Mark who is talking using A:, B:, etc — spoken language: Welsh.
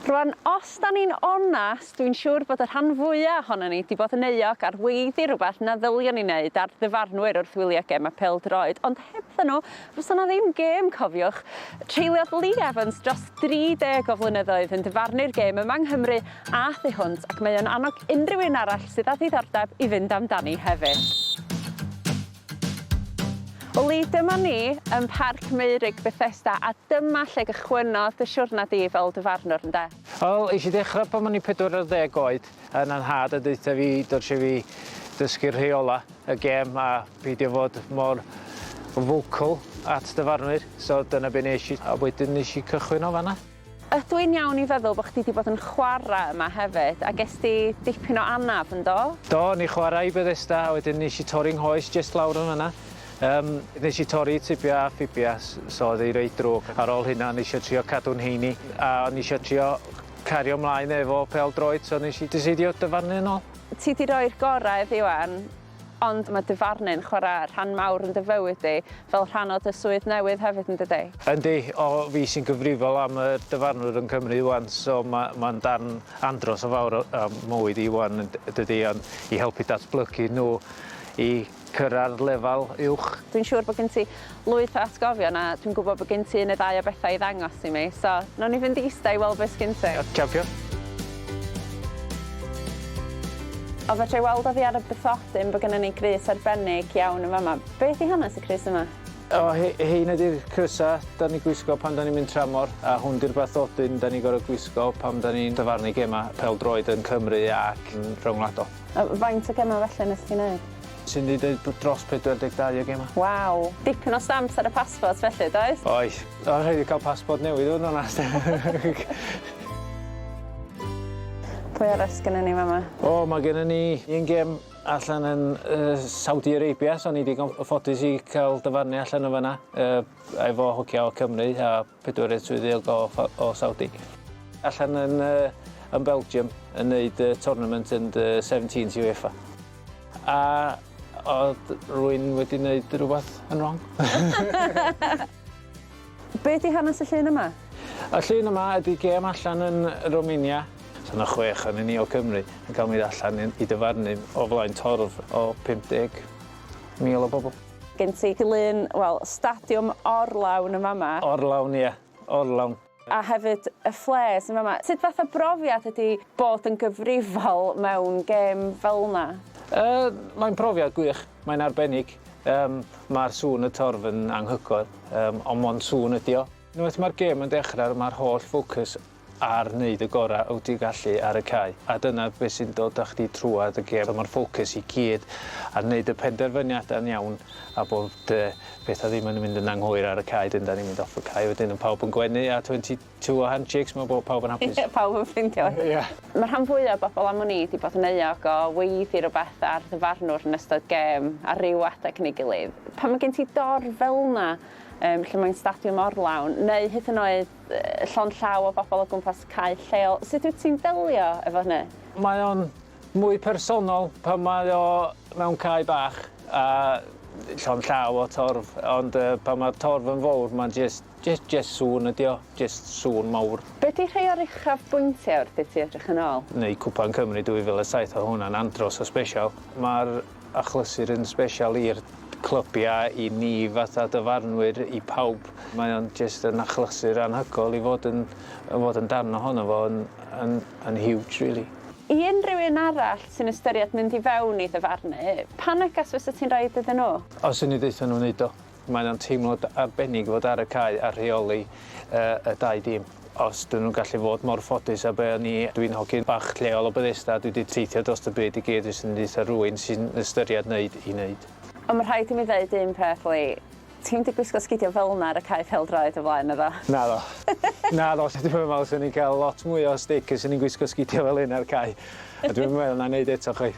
A: Rwan, os da ni'n onast, dwi'n siŵr bod y rhan fwyaf ohono ni wedi bod yn euog ar weiddi rhywbeth na ddylion ni wneud ar ddyfarnwyr wrth wylio gem a pêl-droed. Ond hebddan nhw, fysa na ddim gêm, cofiwch. Treuliodd Lee Evans dros 30 o flynyddoedd yn dyfarnu'r gêm yma yng Nghymru a thu hwnt, ac mae o'n annog unrhyw un arall sydd â ddiddordeb i fynd amdani hefyd. Wel, dyma ni yn Parc Meurig Bethesda, a dyma lle gychwynodd y siwrna di fel dyfarnwr, ynde?
B: Wel, eisiau dechrau pan o'n i 40 oed, yn anhad a dweud fi dorsi fi dysgu'r rheola y gêm a peidio fod mor vocal at dyfarnwyr, so dyna be nes i, a wedyn nes i cychwyn o fanna.
A: Ydw i'n iawn i feddwl bod chdi wedi bod yn chwarae yma hefyd, a ges ti dipyn o anaf, yndo?
B: Do, ni chwarae i Bethesda, a wedyn nes i torri'n nghoes just lawr yn fanna. Nes i torri tibia a ffibia, so oedd ei reit drwg. Ar ôl hynna, nes i trio cadw'n heini, a nes i trio cario ymlaen efo pêl-droed, so nes i desidio dyfarnu yn ôl.
A: Ti di roi'r gorau ddiwan, ond mae dyfarnu'n chwarae rhan mawr yn dy fywyd di, fel rhan o dy swydd newydd hefyd yn dydi?
B: Yndi, o fi sy'n gyfrifol am y dyfarnwr yn Cymru wan, so mae'n darn andros o fawr o mywyd i wan, dydi, i helpu datblygu nhw i cyrra'r lefel uwch.
A: Dwi'n siŵr bod gen ti lwyth o atgofion, a dwi'n gwybod bod gen ti un neu ddau o bethau i ddangos i mi, so nawn ni fynd i eistedd i weld beth gen ti.
B: Champion.
A: O fedra i weld o fi ar y bythodyn bod gennym ni grys arbennig iawn yn fama. Beth i hanes y crys yma?
B: Hein ydy'r crysa da ni gwisgo pan da ni'n mynd tramor, a hwn di'r bathodyn da ni gorau gwisgo pan da ni'n dyfarnu gema pêl-droed yn Cymru ac yn rhyngwladol.
A: Faint o gema felly nes ti wneud?
B: Sy'n di dweud dros 42 o gema.
A: Waw, dipyn o stamps ar y pasbort felly, does?
B: Oes, o'n rhaid i cael pasbort newydd o'n onast.
A: Pwy arall gynnon ni fama?
B: Mae gennym ni un gem allan yn Saudi Arabia, so ni wedi ffodus i cael dyfarnu allan o fanna efo hogia o Cymru a 4 swyddiog o Saudi. Allan yn Belgium yn neud tournament yn 17 UEFA. A oedd rwy'n wedi wneud rhywbeth yn wrong.
A: Be di hanes y llun yma?
B: Y llun yma ydy gêm allan yn Romania. So yna 6 yn ni o Cymru yn cael mynd allan i dyfarnu o flaen torf o 50,000 o bobl.
A: Gen ti lun, wel, stadiwm orlawn yn fama.
B: Orlawn, ie. Orlawn.
A: A hefyd y ffles yn fama. Sut fath o brofiad ydy bod yn gyfrifol mewn gêm fel yna?
B: Mae'n profiad gwych, mae'n arbennig. Mae'r sŵn y torf yn anhygoel, ond mond sŵn ydi o. Unwaith mae'r gêm yn dechrau, mae'r holl ffocws ar wneud y gorau wyt ti'n gallu ar y cae. A dyna beth sy'n dod â chdi trwad y gêm. Mae'r ffocws i gyd ar wneud y penderfyniad yn iawn a bod bethau ddim yn mynd yn anghywir ar y cae, dyn da ni'n mynd off y cae. Wedyn yn pawb yn gwenu a 22 o handshakes, mae pawb yn hapus.
A: Pawb yn ffindio. Mae rhan fwyaf o bobl am ni wedi bod yn euog o weiddi rhywbeth ar ddyfarnwr yn ystod gêm a ryw adeg yn ei gilydd. Pan mae gen ti dor fel yna, lle mae'n stadiwm orlawn, neu hyd yn oed llond llaw o bobl o gwmpas cae lleol, sut wyt ti'n delio efo hynny?
B: Mae o'n mwy personol pan mae o mewn cae bach a llond llaw o torf, ond pan mae'r torf yn fawr, mae'n just sŵn ydi o, just sŵn mawr.
A: Be di rhai o'r uchaf bwyntiau wrth i ti edrych yn ôl?
B: Neu Cwpan Cymru 2007 o hwnna'n andros o special. Mae'r achlysur yn special i'r clybiau i ni fatha dyfarnwyr i pawb. Mae o'n just yn achlysur anhygoel i fod yn darn ohono fo yn huge, really.
A: I unrhyw un arall sy'n ystyried mynd i fewn i ddyfarnu, pa neges fysa ti'n rhoi iddyn nhw?
B: Os ydyn ni ddeithio nhw'n neud o, mae'n teimlo arbennig fod ar y cae a rheoli y dau dîm. Os dyn nhw'n gallu fod mor ffodus a be ni, dwi'n hogyn bach lleol o Bethesda, dwi wedi teithio dros y byd i gyd, dwi'n dweud rhywun sy'n ystyried wneud i wneud.
A: Ond mae rhaid i mi ddeud un peth, Lee. Ti'n mynd i gwisgo sgidio fel yna ar y cae pêl-droed o flaen ydo?
B: Na do. Na do, dwi'n meddwl sy'n ni'n cael lot mwy o stick sy'n ni'n gwisgo sgidio fel un ar cae. A dwi'n meddwl na wneud eto chi.